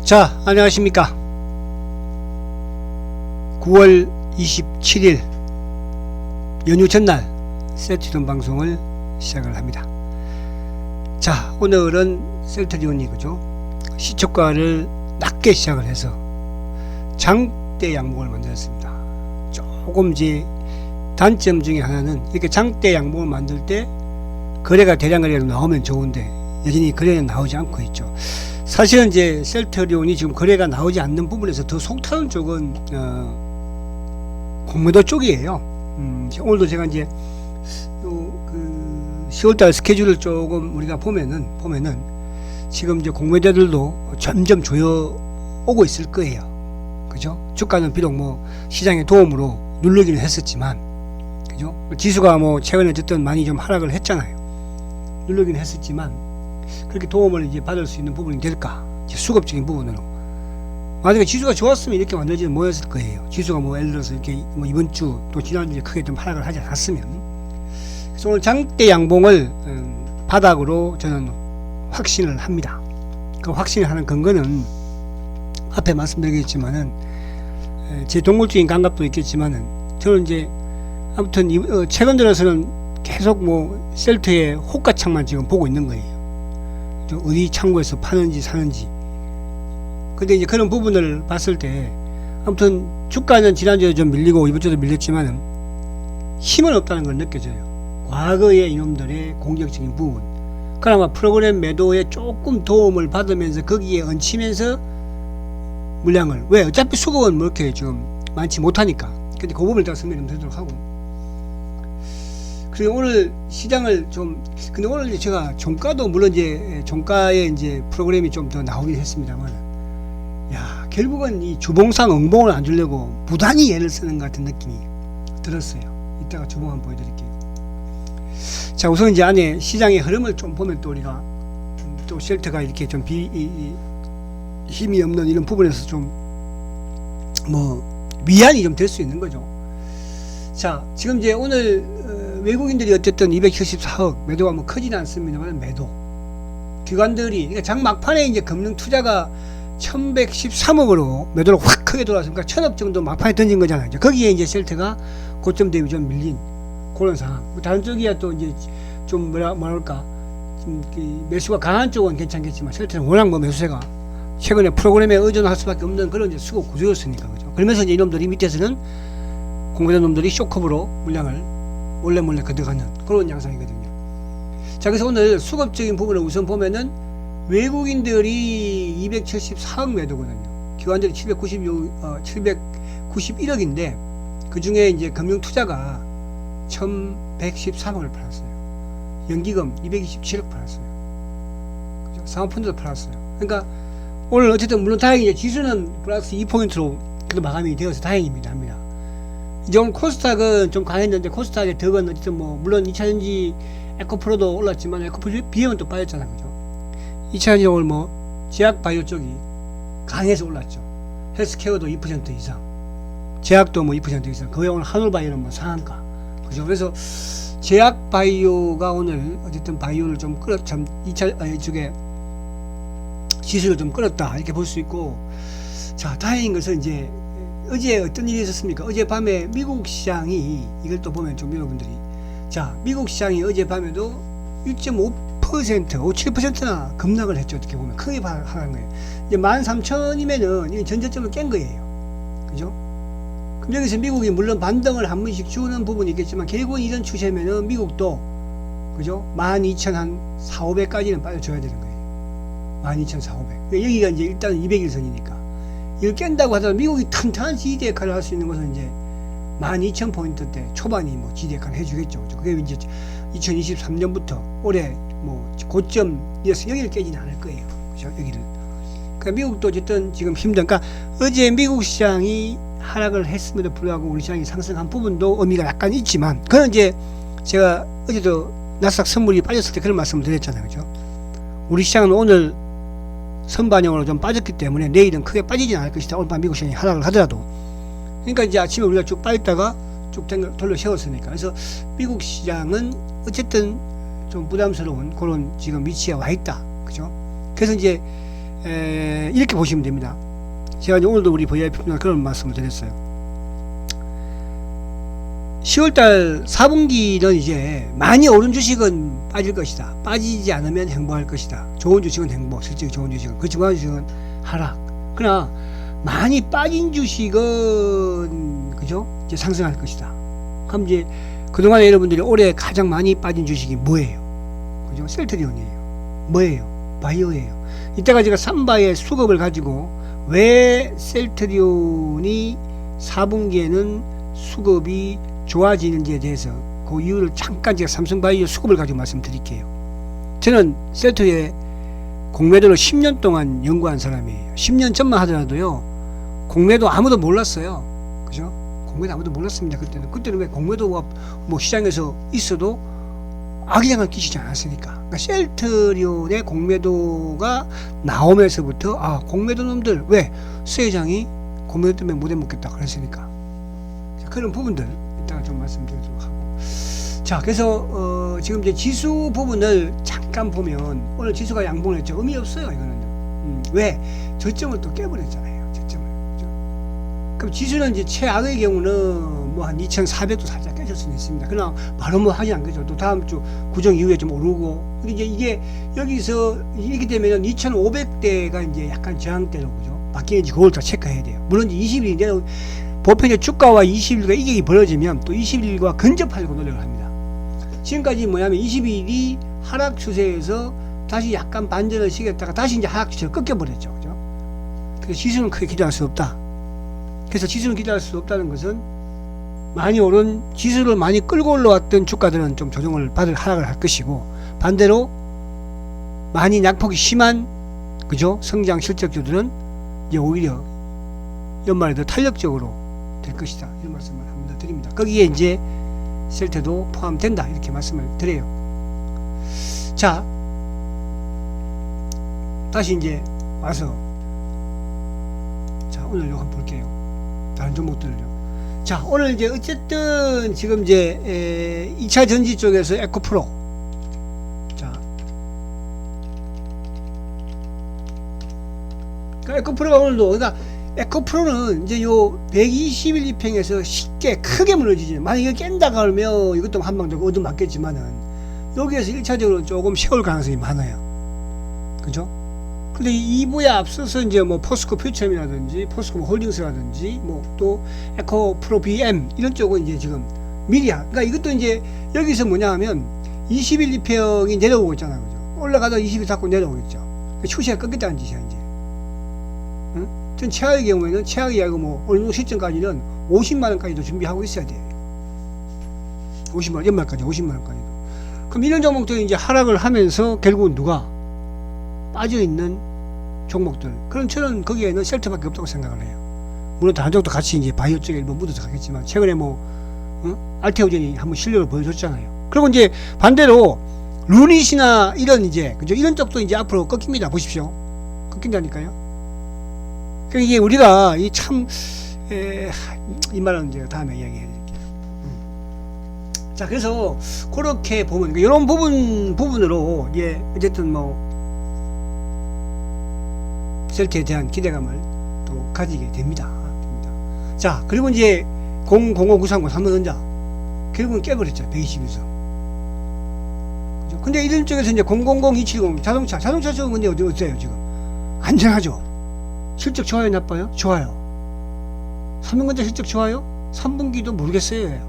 자, 안녕하십니까. 9월 27일 연휴 전날 셀트리온 방송을 시작을 합니다. 자, 오늘은 셀트리온이 그죠? 시초가를 낮게 시작을 해서 장대 양봉을 만들었습니다. 조금 이제 단점 중에 하나는 이렇게 장대 양봉을 만들 때 거래가 대량 거래가 나오면 좋은데 여전히 거래는 나오지 않고 있죠. 사실은 이제 셀트리온이 지금 거래가 나오지 않는 부분에서 더 속타는 쪽은 공매도 쪽이에요. 오늘도 제가 이제 그 10월달 스케줄을 조금 우리가 보면은 지금 이제 공매도들도 점점 조여 오고 있을 거예요. 그죠? 주가는 비록 뭐 시장의 도움으로 누르기는 했었지만, 그죠? 지수가 뭐 최근에 어쨌든 많이 좀 하락을 했잖아요. 누르기는 했었지만 그렇게 도움을 이제 받을 수 있는 부분이 될까? 이제 수급적인 부분으로. 만약에 지수가 좋았으면 이렇게 만들지는 못했을 거예요. 지수가 뭐 예를 들어서 이렇게 뭐 이번 주 또 지난주에 크게 좀 하락을 하지 않았으면. 그래서 오늘 장대 양봉을 바닥으로 저는 확신을 합니다. 그 확신을 하는 근거는 앞에 말씀드리겠지만은 제 동물적인 감각도 있겠지만은 저는 이제 아무튼 최근 들어서는 계속 뭐 셀트의 호가창만 지금 보고 있는 거예요. 어디 창고에서 파는지 사는지. 근데 이제 그런 부분을 봤을 때 아무튼 주가는 지난주에 좀 밀리고 이번 주도 밀렸지만은 힘은 없다는 걸 느껴져요. 과거의 이놈들의 공격적인 부분. 그나마 프로그램 매도에 조금 도움을 받으면서 거기에 얹히면서 물량을, 왜? 어차피 수급은 뭐 이렇게 좀 많지 못하니까. 근데 그 부분을 다 설명드리도록 하고. 그리고 오늘 시장을 좀, 근데 오늘 이제 제가 종가도 물론 이제 종가에 이제 프로그램이 좀 더 나오긴 했습니다만, 야, 결국은 이 주봉상 응봉을 안 주려고 무단히 얘를 쓰는 것 같은 느낌이 들었어요. 이따가 주봉 한번 보여드릴게요. 자, 우선 이제 안에 시장의 흐름을 좀 보면 또 우리가 또 셀트가 이렇게 좀 힘이 없는 이런 부분에서 좀 뭐 위안이 좀 될 수 있는 거죠. 자, 지금 이제 오늘 외국인들이 어쨌든 274억 매도가 뭐 크지는 않습니다만 매도. 기관들이, 그러니까 장 막판에 이제 금융 투자가 1113억으로 매도를 확 크게 돌아왔으니까 1000억 정도 막판에 던진 거잖아요. 거기에 이제 셀트가 고점 대비 좀 밀린 그런 상황. 다른 쪽이야 또 이제 좀 뭐랄까 좀 매수가 강한 쪽은 괜찮겠지만 셀트는 워낙 뭐 매수세가 최근에 프로그램에 의존할 수밖에 없는 그런 이제 수급 구조였으니까, 그죠? 그러면서 이제 이놈들이 밑에서는 공매도 놈들이 쇼컵으로 물량을 몰래 걷어가는 그런 양상이거든요. 자, 그래서 오늘 수급적인 부분을 우선 보면은 외국인들이 274억 매도거든요. 기관들이 791억인데 그 중에 이제 금융투자가 1113억을 팔았어요. 연기금 227억 팔았어요. 그죠? 사모펀드도 팔았어요. 그러니까 오늘 어쨌든 물론 다행히 지수는 플러스 2포인트로 그래도 마감이 되어서 다행입니다. 합니다. 이제 오늘 코스닥은 좀 강했는데 코스닥의 덕은 어쨌든 뭐 물론 2차전지 에코프로도 올랐지만 에코프로 비행은 또 빠졌잖아요. 그죠? 2차전지 오늘 뭐 제약바이오 쪽이 강해서 올랐죠. 헬스케어도 2% 이상, 제약도 뭐 2% 이상. 그 외에 오늘 한올바이오는 뭐 상한가. 그죠? 그래서 제약바이오가 오늘 어쨌든 바이오를 좀 참 이쪽에 지수를 좀 끌었다 이렇게 볼 수 있고. 자, 다행인 것은 이제 어제 어떤 일이 있었습니까? 어젯밤에 미국 시장이, 이걸 또 보면 좀 여러분들이, 자, 미국 시장이 어젯밤에도 1.5%, 7%나 급락을 했죠. 어떻게 보면 크게 하는 거예요. 이제 13,000이면은 이게 전저점을 깬 거예요. 그죠? 그럼 여기서 미국이 물론 반등을 한 번씩 주는 부분이 있겠지만 결국은 이런 추세면은 미국도, 그죠? 12,400까지는 빠져줘야 되는 거예요. 12,400. 여기가 이제 일단 200일선이니까. 이걸 깬다고 하더라도 미국이 탄탄한 지지 역할을 할 수 있는 것은 이제 12,000포인트대 초반이 뭐 지지 역할을 해주겠죠. 그게 이제 2023년부터 올해 뭐 고점이어서 여기를 깨지는 않을 거예요. 그죠? 여기를. 그러니까 미국도 어쨌든 지금 힘든, 그러니까 어제 미국 시장이 하락을 했음에도 불구하고 우리 시장이 상승한 부분도 의미가 약간 있지만, 그건 이제 제가 어제도 나스닥 선물이 빠졌을 때 그런 말씀을 드렸잖아요. 그죠? 우리 시장은 오늘 선반영으로 좀 빠졌기 때문에 내일은 크게 빠지진 않을 것이다. 오늘 밤 미국 시장이 하락을 하더라도. 그러니까 이제 아침에 우리가 쭉 빠졌다가 쭉 돌려 세웠으니까. 그래서 미국 시장은 어쨌든 좀 부담스러운 그런 지금 위치에 와 있다. 그죠? 그래서 이제 이렇게 보시면 됩니다. 제가 이제 오늘도 우리 VIP분들 그런 말씀을 드렸어요. 10월달 4분기는 이제 많이 오른 주식은 빠질 것이다. 빠지지 않으면 행보할 것이다. 좋은 주식은 행보, 실적이 좋은 주식은, 그렇지만 주식은 하락. 그러나 많이 빠진 주식은 그죠? 이제 상승할 것이다. 그럼 이제 그동안 여러분들이 올해 가장 많이 빠진 주식이 뭐예요? 그죠? 셀트리온이에요. 뭐예요? 바이오예요. 이때가 제가 삼바의 수급을 가지고 왜 셀트리온이 4분기에는 수급이 좋아지는지에 대해서 그 이유를 잠깐 제가 삼성바이오 수급을 가지고 말씀드릴게요. 저는 셀트리온의 공매도를 10년 동안 연구한 사람이에요. 10년 전만 하더라도요, 공매도 아무도 몰랐어요. 그죠? 공매도 아무도 몰랐습니다. 그때는 왜 공매도가 뭐 시장에서 있어도 악영향을 끼치지 않았으니까. 그러니까 셀트리온의 공매도가 나오면서부터, 아, 공매도 놈들, 왜? 수회장이 공매도 때문에 못해 먹겠다. 그랬으니까. 자, 그런 부분들, 이따가 좀 말씀드리도록 하고. 자, 그래서, 지금 이제 지수 부분을 잠깐 보면, 오늘 지수가 양봉을 했죠. 의미 없어요, 이거는. 왜? 저점을 또 깨버렸잖아요. 저점을. 그죠? 그럼 지수는 이제 최악의 경우는 뭐 한 2,400도 살짝 깨질 수는 있습니다. 그러나 바로 뭐 하지 않겠죠. 또 다음 주 구정 이후에 좀 오르고. 근데 이제 이게 여기서 이렇게 되면 2,500대가 이제 약간 저항대로 그죠? 바뀌는지 그걸 다 체크해야 돼요. 물론 이제 20일인데 보편의 주가와 20일과 이격이 벌어지면 또 21일과 근접하려고 노력을 합니다. 지금까지 뭐냐면 22일이 하락 추세에서 다시 약간 반전을 시켰다가 다시 이제 하락 추세를 꺾여버렸죠. 그죠? 그래서 지수는 크게 기대할 수 없다. 그래서 지수는 기대할 수 없다는 것은 많이 오른 지수를 많이 끌고 올라왔던 주가들은 좀 조정을 받을 하락을 할 것이고, 반대로 많이 낙폭이 심한 그죠? 성장 실적주들은 이제 오히려 연말에 더 탄력적으로 될 것이다. 이런 말씀을 한번 더 드립니다. 거기에 이제 셀트도 포함된다. 이렇게 말씀을 드려요. 자, 다시 이제 와서 자, 오늘 요거 한번 볼게요. 다른 종목들을요. 자, 오늘 이제 어쨌든 지금 이제 2차 전지 쪽에서 에코프로, 자, 그러니까 에코프로가 오늘도, 그러니까 에코프로는 이제 요 121 2평에서 쉽게 크게 무너지죠. 만약 이거 깬다 그러면 이것도 한 방 더 얻어맞겠지만은 여기에서 1차적으로 조금 세울 가능성이 많아요. 그죠? 근데 이 2부에 앞서서 이제 뭐 포스코 퓨처엠이라든지 포스코 홀딩스라든지 뭐 또 에코프로 BM 이런 쪽은 이제 지금 미리야. 그러니까 이것도 이제 여기서 뭐냐 하면 21 2평이 내려오고 있잖아요. 그죠? 올라가다 20일 닫고 내려오겠죠. 추세가 꺾였다는 짓이야, 이제. 응? 전 최악의 경우에는 최악이 아니고 뭐 어느 시점까지는 50만원까지도 준비하고 있어야 돼요. 50만원, 연말까지 50만원까지도. 그럼 이런 종목들이 이제 하락을 하면서 결국은 누가? 빠져있는 종목들. 그럼 저는 거기에는 셀트밖에 없다고 생각을 해요. 물론 다른 쪽도 같이 이제 바이오 쪽에 일부 묻어서 가겠지만, 최근에 뭐, 알테오젠이 한번 실력을 보여줬잖아요. 그리고 이제 반대로, 루닛이나 이런 이제, 그죠? 이런 쪽도 이제 앞으로 꺾입니다. 보십시오. 꺾인다니까요. 그러니까 이게 우리가 이 참, 이 말은 이제 다음에 이야기 해드릴게요. 자, 그래서, 그렇게 보면, 이런 부분으로, 예, 어쨌든 뭐, 셀트에 대한 기대감을 또 가지게 됩니다. 자, 그리고 이제 005930 삼성전자 결국은 깨버렸죠. 121선. 근데 이런 쪽에서 이제 000270 자동차 쪽은 근데 어디 어때요 지금? 안전하죠. 실적 좋아요, 나빠요? 좋아요. 삼성전자 실적 좋아요? 3분기도 모르겠어요.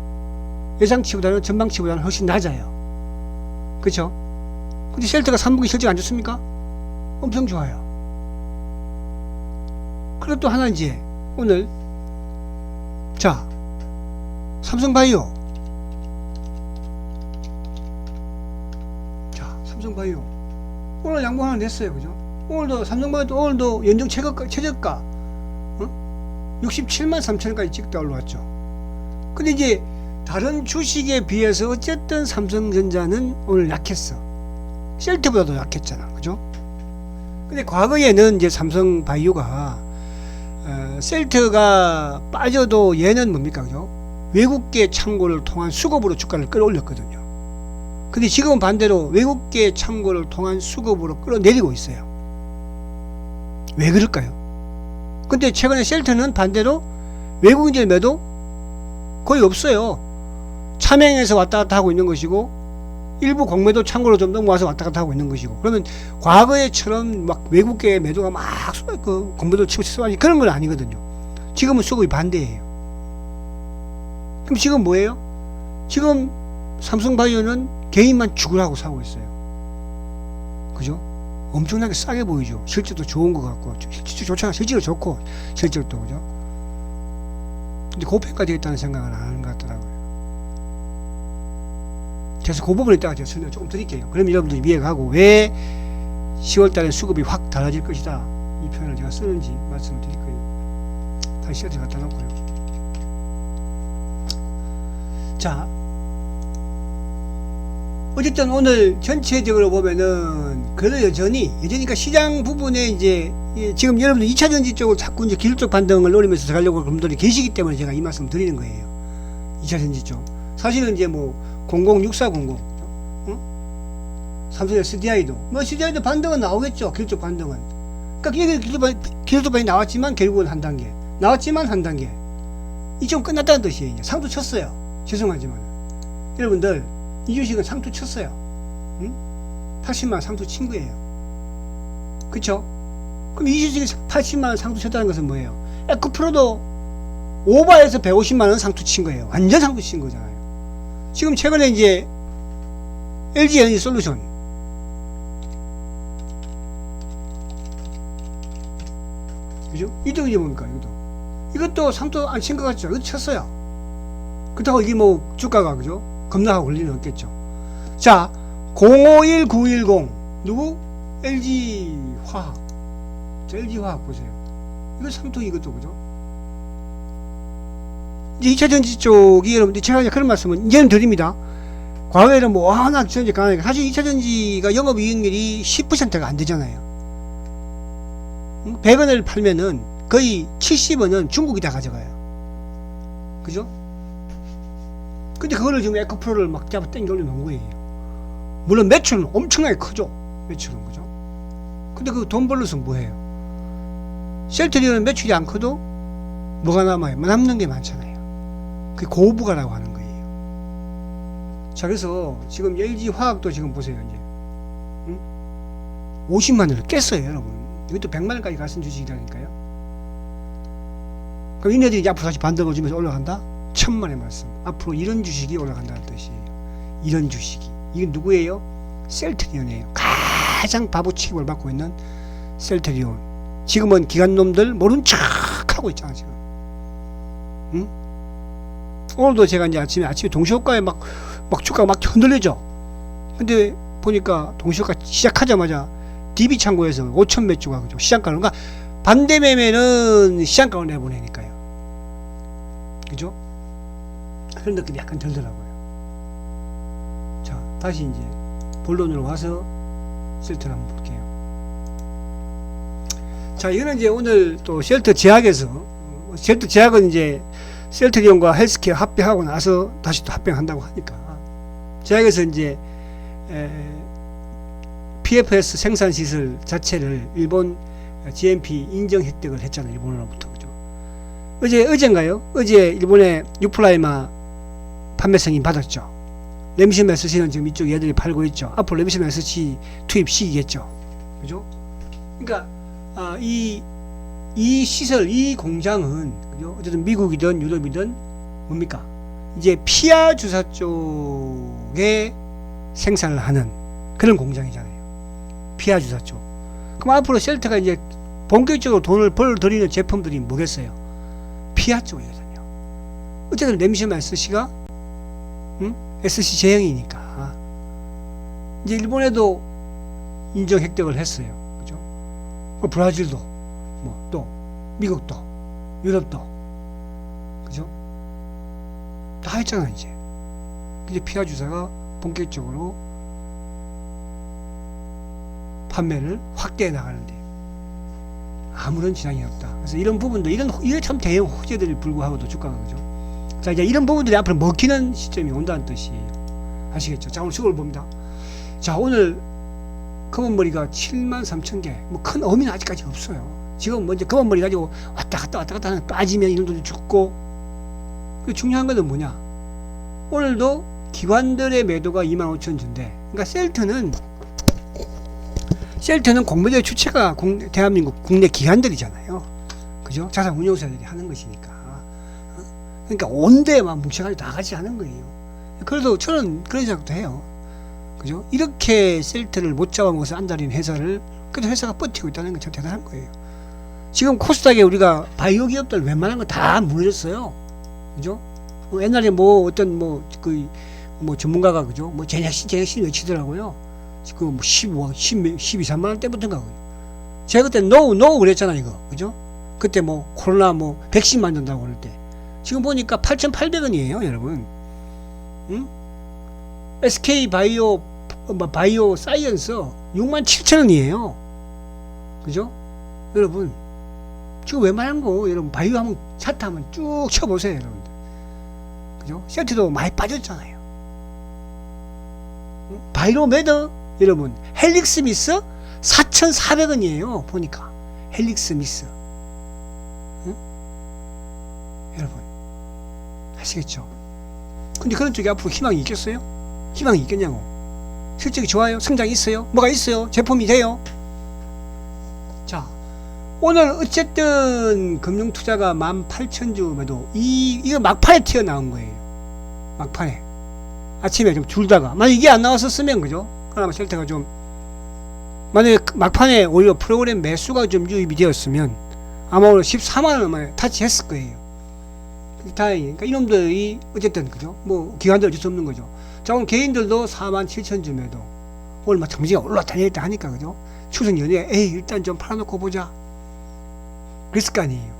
예상치보다는 전망치보다는 훨씬 낮아요. 그렇죠? 근데 셀트가 3분기 실적 안 좋습니까? 엄청 좋아요. 그리고 또 하나 이제 오늘 자, 삼성바이오, 자, 삼성바이오 오늘 양봉 하나 냈어요. 그죠? 오늘도 삼성바이오 오늘도 연중 최저가 67만 3천원까지 찍다 올라왔죠. 근데 이제 다른 주식에 비해서 어쨌든 삼성전자는 오늘 약했어. 셀트보다도 약했잖아. 그죠? 근데 과거에는 이제 삼성바이오가 셀트가 빠져도 얘는 뭡니까? 그죠? 외국계 창고를 통한 수급으로 주가를 끌어올렸거든요. 근데 지금은 반대로 외국계 창고를 통한 수급으로 끌어내리고 있어요. 왜 그럴까요? 근데 최근에 셀트는 반대로 외국인들 매도 거의 없어요. 차명에서 왔다 갔다 하고 있는 것이고, 일부 공매도 창고로 좀 넘어와서 왔다 갔다 하고 있는 것이고, 그러면 과거에처럼 막 외국계 매도가 막 그 공매도 치고 쏘아지 그런 건 아니거든요. 지금은 수급이 반대예요. 그럼 지금 뭐예요? 지금 삼성바이오는 개인만 죽으라고 사고 있어요. 그죠? 엄청나게 싸게 보이죠. 실적도 좋은 것 같고, 실적 좋잖아. 실적도 좋고, 실적도, 그죠? 근데 고평가 되겠다는 생각은 안 하는 것 같더라고요. 그래서 그 부분에 따라 제가 설명 조금 드릴게요. 그럼 여러분들이 이해가고, 왜 10월 달에 수급이 확 달라질 것이다. 이 표현을 제가 쓰는지 말씀을 드릴 거예요. 다시 시간을 갖다 놓고요. 자, 어쨌든 오늘 전체적으로 보면은 그래도 여전히 그러니까 시장 부분에 이제 지금 여러분들 2차전지 쪽을 자꾸 이제 기술적 반등을 노리면서 들어가려고 하는 분들이 계시기 때문에 제가 이 말씀 드리는 거예요. 2차전지 쪽. 사실은 이제 뭐 006400 삼성 SDI도 뭐 SDI도 반등은 나오겠죠. 기술적 반등은. 그러니까 기술적 반등이 나왔지만 결국은 한 단계. 나왔지만 한 단계. 이쪽 끝났다는 뜻이에요. 이제 상투 쳤어요. 죄송하지만 여러분들 이 주식은 상투 쳤어요. 응? 80만원 상투 친 거예요. 그쵸? 그럼 이 주식이 80만원 상투 쳤다는 것은 뭐예요? 에코프로도 오버해서 150만원 상투 친 거예요. 완전 상투 친 거잖아요. 지금 최근에 이제 LG 에너지 솔루션 그죠? 이쪽이 뭡니까? 이것도 상투 안 친 것 같죠? 이것도 쳤어요. 그렇다고 이게 뭐 주가가 그죠? 겁나고 올 리는 없겠죠. 자, 051910 누구? LG화학. 자, LG화학 보세요. 이거 상투 이것도 그죠? 이제 2차전지 쪽이 여러분들 제가 그런 말씀은 이제는 드립니다. 과거에는 뭐 워낙 전지 강하니까 사실 2차전지가 영업이익률이 10%가 안 되잖아요. 100원을 팔면은 거의 70원은 중국이 다 가져가요. 그죠? 근데 그거를 지금 에코프로를 막 잡아 당겨 올려놓은 거예요. 물론 매출은 엄청나게 크죠. 매출은 그죠? 근데 그 돈 벌러서 뭐해요? 셀트리온은 매출이 안 커도 뭐가 남아요? 남는 게 많잖아요. 그게 고부가라고 하는 거예요. 자, 그래서 지금 LG화학도 지금 보세요. 이제 50만원을 깼어요, 여러분. 이것도 100만원까지 갔은 주식이라니까요. 그럼 이네들이 이제 앞으로 다시 반등을 주면서 올라간다? 천만의 말씀. 앞으로 이런 주식이 올라간다는 뜻이에요. 이런 주식이. 이게 누구예요? 셀트리온이에요. 가장 바보 취급을 받고 있는 셀트리온. 지금은 기관놈들 모른 척 하고 있잖아, 지금. 응? 오늘도 제가 이제 아침에 동시효과에 막 주가가 막 흔들리죠. 근데 보니까 동시효과 시작하자마자 DB 창고에서 5천 몇 주가 그죠? 시장가는. 그러니까 반대 매매는 시장가로 내보내니까요. 그죠? 그런 느낌이 약간 들더라고요. 자, 다시 이제 본론으로 와서 셀트를 한번 볼게요. 자, 이거는 이제 오늘 또 셀트 제약에서, 셀트 제약은 이제 셀트리온과 헬스케어 합병하고 나서 다시 또 합병한다고 하니까, 제약에서 이제 PFS 생산시설 자체를 일본 GMP 인정 획득을 했잖아요. 일본으로부터. 그죠? 어젠가요? 어제 일본의 유플라이마 판매 승인 받았죠. 램심 SC는 지금 이쪽 얘들이 팔고 있죠. 앞으로 램심 SC 투입 시기겠죠. 그죠? 그러니까 이 시설, 이 공장은 그죠? 어쨌든 미국이든 유럽이든 뭡니까? 이제 피아 주사 쪽에 생산을 하는 그런 공장이잖아요. 피아 주사 쪽. 그럼 앞으로 셀트가 이제 본격적으로 돈을 벌어들이는 제품들이 뭐겠어요? 피아 쪽이거든요. 어쨌든 램심 SC가 SC 제형이니까 이제 일본에도 인정 획득을 했어요. 그죠? 브라질도 뭐 또 미국도 유럽도 그죠? 다 했잖아 이제. 이제 피아 주사가 본격적으로 판매를 확대해 나가는데 아무런 지장이 없다. 그래서 이런 부분도 이런 참 대형 호재들이 불구하고도 주가가 그죠? 자, 이제 이런 부분들이 앞으로 먹히는 시점이 온다는 뜻이에요. 아시겠죠? 자, 오늘 수급을 봅니다. 자, 오늘 검은 머리가 73,000개. 뭐 큰 의미는 아직까지 없어요. 지금 먼저 검은머리 가지고 왔다 갔다 하는 빠지면 이놈들도 죽고. 중요한 것은 뭐냐? 오늘도 기관들의 매도가 25,000주인데, 그러니까 셀트는 공매도의 주체가 대한민국 국내 기관들이잖아요. 그죠? 자산 운용사들이 하는 것이니까. 그러니까 온데만 뭉쳐가지고 다 같이 하는 거예요. 그래도 저는 그런 생각도 해요. 그죠? 이렇게 셀트를 못 잡아먹어서 안달인 회사를, 그래도 회사가 버티고 있다는 건 참 대단한 거예요. 지금 코스닥에 우리가 바이오 기업들 웬만한 거 다 무너졌어요. 그죠? 옛날에 전문가가, 그죠? 제약신 외치더라고요. 지금 12, 13만 원대부터인가. 제가 그때 노 그랬잖아, 이거. 그죠? 그때 코로나 백신 만든다고 그럴 때. 지금 보니까 8,800원이에요, 여러분. 응? SK 바이오 사이언스 67,000원이에요. 그죠? 여러분, 지금 웬만한 거, 여러분, 바이오 하면, 차트 하면 쭉 쳐보세요, 여러분들. 그죠? 셀트도 많이 빠졌잖아요. 응? 바이오 매더, 여러분, 헬릭스 미스 4,400원이에요, 보니까. 헬릭스 미스. 응? 여러분, 아시겠죠? 근데 그런 쪽에 앞으로 희망이 있겠어요? 희망이 있겠냐고. 실적이 좋아요? 성장이 있어요? 뭐가 있어요? 제품이 돼요? 자, 오늘 어쨌든 금융투자가 18,000주 매도, 이거 막판에 튀어나온 거예요. 막판에. 아침에 좀 줄다가. 만약 이게 안 나왔었으면, 그죠? 그나마 셀트가 좀, 만약에 막판에 오히려 프로그램 매수가 좀 유입이 되었으면, 아마 오늘 14만원 얼마에 타치했을 거예요. 다행히. 그러니까 이놈들이, 어쨌든, 그죠? 기관들 어쩔 수 없는 거죠. 자, 오늘 개인들도 47,000주 매도. 오늘 정지가 올라왔다 내렸다 하니까, 그죠? 추석 연휴에, 일단 좀 팔아놓고 보자. 그랬을 거 아니에요.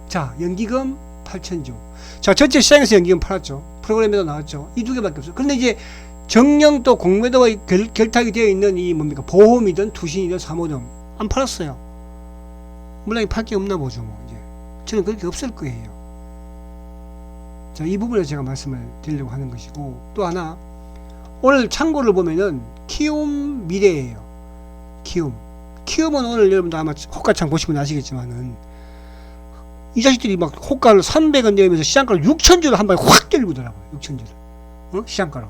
자, 연기금 8,000주. 자, 전체 시장에서 연기금 팔았죠. 프로그램에도 나왔죠. 이 두 개밖에 없어요. 그런데 이제 정령 또 공매도가 결탁이 되어 있는 이 보험이든 투신이든 사모든 안 팔았어요. 물론 팔 게 없나 보죠, 이제. 저는 그렇게 없을 거예요. 자, 이 부분에 제가 말씀을 드리려고 하는 것이고, 또 하나, 오늘 창고를 보면은 키움 미래예요. 키움은 오늘 여러분도 아마 호가창 보시면 아시겠지만은, 이 자식들이 호가를 300원 내면서 시장가를 6,000주를 한 방에 확 때리더라고요. 6,000주를. 시장가로.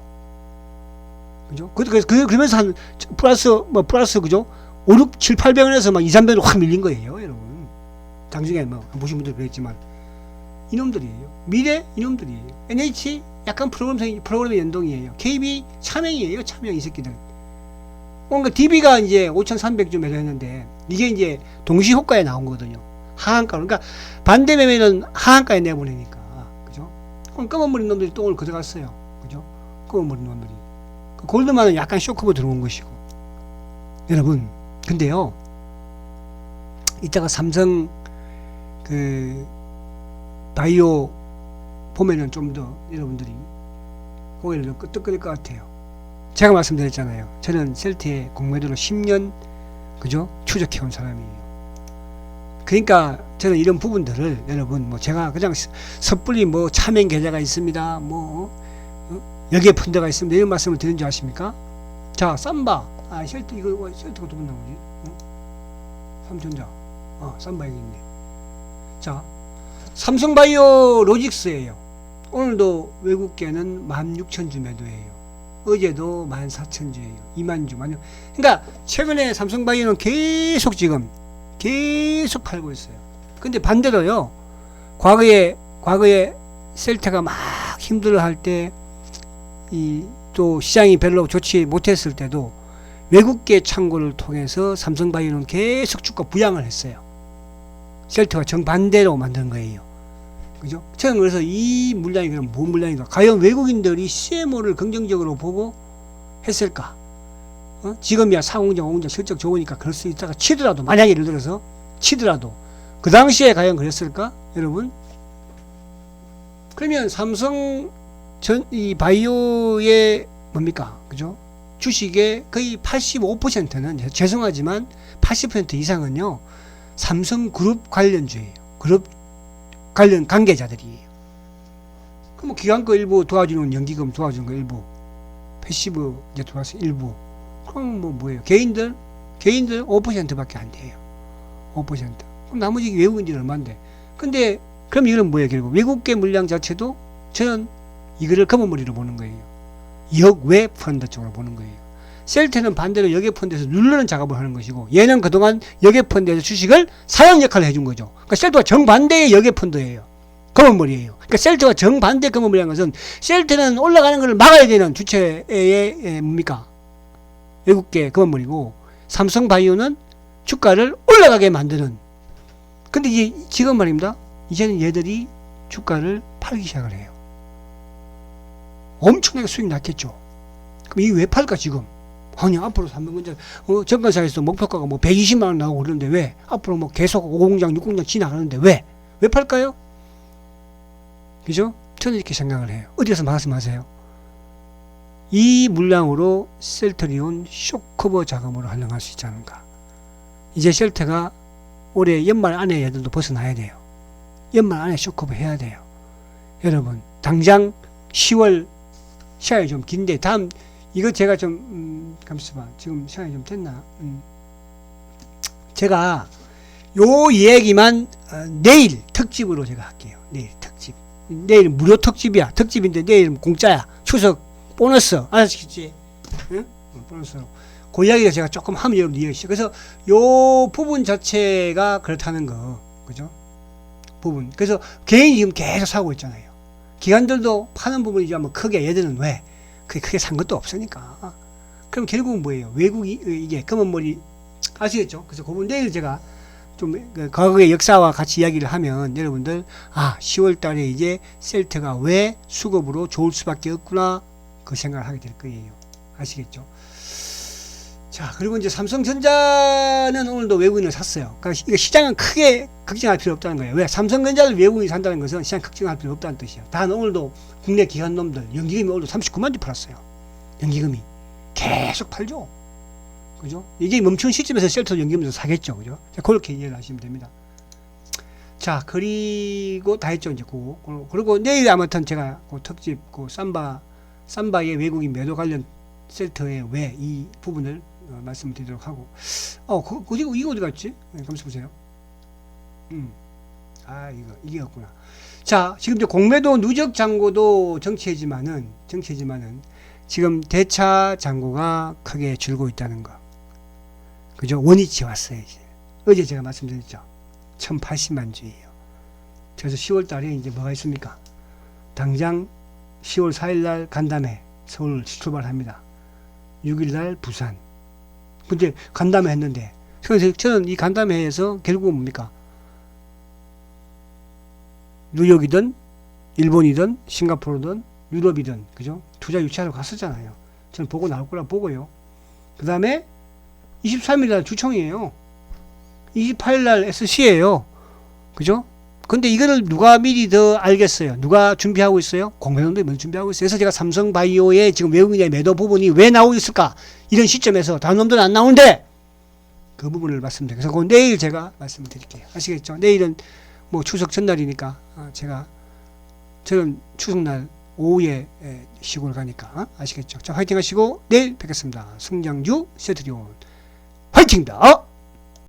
그죠? 그러면서 플러스, 그죠? 5, 6, 7, 800원에서 2, 300원 확 밀린 거예요, 여러분. 당중에 보신 분들 그랬지만. 이놈들이에요. 미래, 이놈들이에요. NH, 약간 프로그램의 연동이에요. KB, 차명이에요, 차명, 이 새끼들. 뭔가 DB가 이제 5,300주 매도했는데, 이게 이제 동시 호가에 나온 거거든요. 하한가로. 그러니까 반대 매매는 하한가에 내보내니까. 그죠? 그럼 검은머리 놈들이 또 오늘 가져갔어요. 그죠? 검은머리 놈들이. 골드만은 약간 쇼크로 들어온 것이고. 여러분, 근데요, 이따가 삼성, 바이오 보면은 좀 더 여러분들이 고개를 좀 끄덕거릴 것 같아요. 제가 말씀드렸잖아요. 저는 셀트의 공매도를 10년, 그죠? 추적해온 사람이에요. 그러니까 저는 이런 부분들을 여러분, 제가 그냥 섣불리 차명 계좌가 있습니다. 여기에 펀드가 있습니다. 이런 말씀을 드린 줄 아십니까? 자, 삼바. 셀트, 이거, 셀트가 누구 나오지? 삼천자. 삼바 여기 있네. 자, 삼성바이오 로직스예요. 오늘도 외국계는 16,000주 매도예요. 어제도 14,000주예요. 20,000주. 그러니까 최근에 삼성바이오는 계속 팔고 있어요. 근데 반대로요. 과거에 셀트가 막 힘들어할 때, 또 시장이 별로 좋지 못했을 때도 외국계 창고를 통해서 삼성바이오는 계속 주가 부양을 했어요. 셀트가 정반대로 만든 거예요. 그죠? 저는 그래서 이 물량이 그럼 뭔 물량인가? 과연 외국인들이 CMO를 긍정적으로 보고 했을까? 지금이야 상공장, 오공장 실적 좋으니까 그럴 수 있다가 치더라도, 만약에 예를 들어서 치더라도 그 당시에 과연 그랬을까? 여러분? 그러면 삼성 이 바이오의 뭡니까? 그죠? 주식의 거의 85%는 죄송하지만 80% 이상은요. 삼성그룹 관련주예요. 그룹 관련 관계자들이에요. 그럼 기관 거 일부 도와주는 연기금 도와주는 거 일부, 패시브 이제 도와서 일부. 그럼 뭐예요? 개인들 5%밖에 안 돼요. 5%. 그럼 나머지 외국인들이 얼마인데? 근데 그럼 이거는 뭐예요? 결국 외국계 물량 자체도 저는 이거를 검은 머리로 보는 거예요. 역외 펀드 쪽으로 보는 거예요. 셀트는 반대로 역외 펀드에서 누르는 작업을 하는 것이고, 얘는 그동안 역외 펀드에서 주식을 사는 역할을 해준 거죠. 그러니까 셀트와 정반대의 역외 펀드예요. 검은 머리예요. 그러니까 셀트와 정반대 검은 머리라는 것은, 셀트는 올라가는 것을 막아야 되는 주체의 뭡니까? 외국계 검은 머리고, 삼성바이오는 주가를 올라가게 만드는. 근데 이제 지금 말입니다. 이제는 얘들이 주가를 팔기 시작을 해요. 엄청나게 수익 났겠죠. 그럼 이게 왜 팔까 지금? 아니 앞으로 삼성전자 정관사에서 목표가가 뭐 120만 원 나오고 그러는데 왜? 앞으로 뭐 계속 5공장 6공장 지나가는데 왜? 왜 팔까요? 그죠? 저는 이렇게 생각을 해요. 어디에서 말씀하세요? 이 물량으로 셀트리온 쇼커버 자금으로 활용할 수 있지 않은가. 이제 셀트가 올해 연말 안에 얘들도 벗어나야 돼요. 연말 안에 쇼커버 해야 돼요. 여러분 당장 10월 시간이 좀 긴데, 다음 이거 제가 좀 잠시만, 지금 시간이 좀 됐나? 제가 요 얘기만 내일 특집으로 제가 할게요. 내일 특집. 내일 무료 특집이야. 특집인데 내일은 공짜야. 추석 보너스. 알았겠지? 응? 보너스로. 그 이야기가 제가 조금 하면 여러분들 이해하시죠. 그래서 요 부분 자체가 그렇다는 거. 그죠? 부분. 그래서 개인이 지금 계속 사고 있잖아요. 기관들도 파는 부분이 뭐 크게, 얘들은 왜? 그게 크게 산 것도 없으니까. 그럼 결국은 뭐예요? 외국이, 이게 검은 머리, 아시겠죠? 그래서 그 부분 내일 제가 좀 과거의 역사와 같이 이야기를 하면 여러분들, 10월 달에 이제 셀트가 왜 수급으로 좋을 수밖에 없구나, 그 생각을 하게 될 거예요. 아시겠죠? 자, 그리고 이제 삼성전자는 오늘도 외국인을 샀어요. 그러니까 이거 시장은 크게 걱정할 필요 없다는 거예요. 왜? 삼성전자를 외국인이 산다는 것은 시장 걱정할 필요 없다는 뜻이에요. 단 오늘도 국내 기관놈들, 연기금이 오늘도 39만 주 팔았어요. 연기금이. 계속 팔죠. 그죠? 이게 멈춘 시점에서 셀터 연기금에서 사겠죠. 그죠? 자, 그렇게 이해를 하시면 됩니다. 자, 그리고 다 했죠. 이제 그리고 내일 아무튼 제가 그 특집, 삼바의 외국인 매도 관련 셀터의 왜 이 부분을 말씀을 드리도록 하고, 이거 어디 갔지? 감사 보세요. 이게 없구나. 자, 지금 이제 공매도 누적 잔고도 정체지만은 지금 대차 잔고가 크게 줄고 있다는 거. 그죠? 원위치 왔어요, 이제. 어제 제가 말씀드렸죠. 1080만 주예요. 그래서 10월 달에 이제 뭐가 있습니까? 당장 10월 4일 날 간담회 서울 출발합니다. 6일 날 부산. 근데 간담회 했는데, 그래서 저는 이 간담회에서 결국은 뭡니까? 뉴욕이든 일본이든 싱가포르든 유럽이든, 그죠? 투자 유치하러 갔었잖아요. 저는 보고 나올 거라 보고요. 그 다음에 23일 날 주총이에요. 28일 날 SC예요. 그죠? 근데 이거를 누가 미리 더 알겠어요? 누가 준비하고 있어요? 공매도도 먼저 준비하고 있어요. 그래서 제가 삼성바이오의 지금 외국인의 매도 부분이 왜 나오고 있을까? 이런 시점에서 다른 놈들은 안 나오는데, 그 부분을 말씀드려요. 그래서 그건 내일 제가 말씀을 드릴게요. 아시겠죠? 내일은 뭐 추석 전날이니까 저는 추석날 오후에 시골 가니까 아시겠죠? 자, 화이팅 하시고 내일 뵙겠습니다. 승장주 세트리온 화이팅입니다.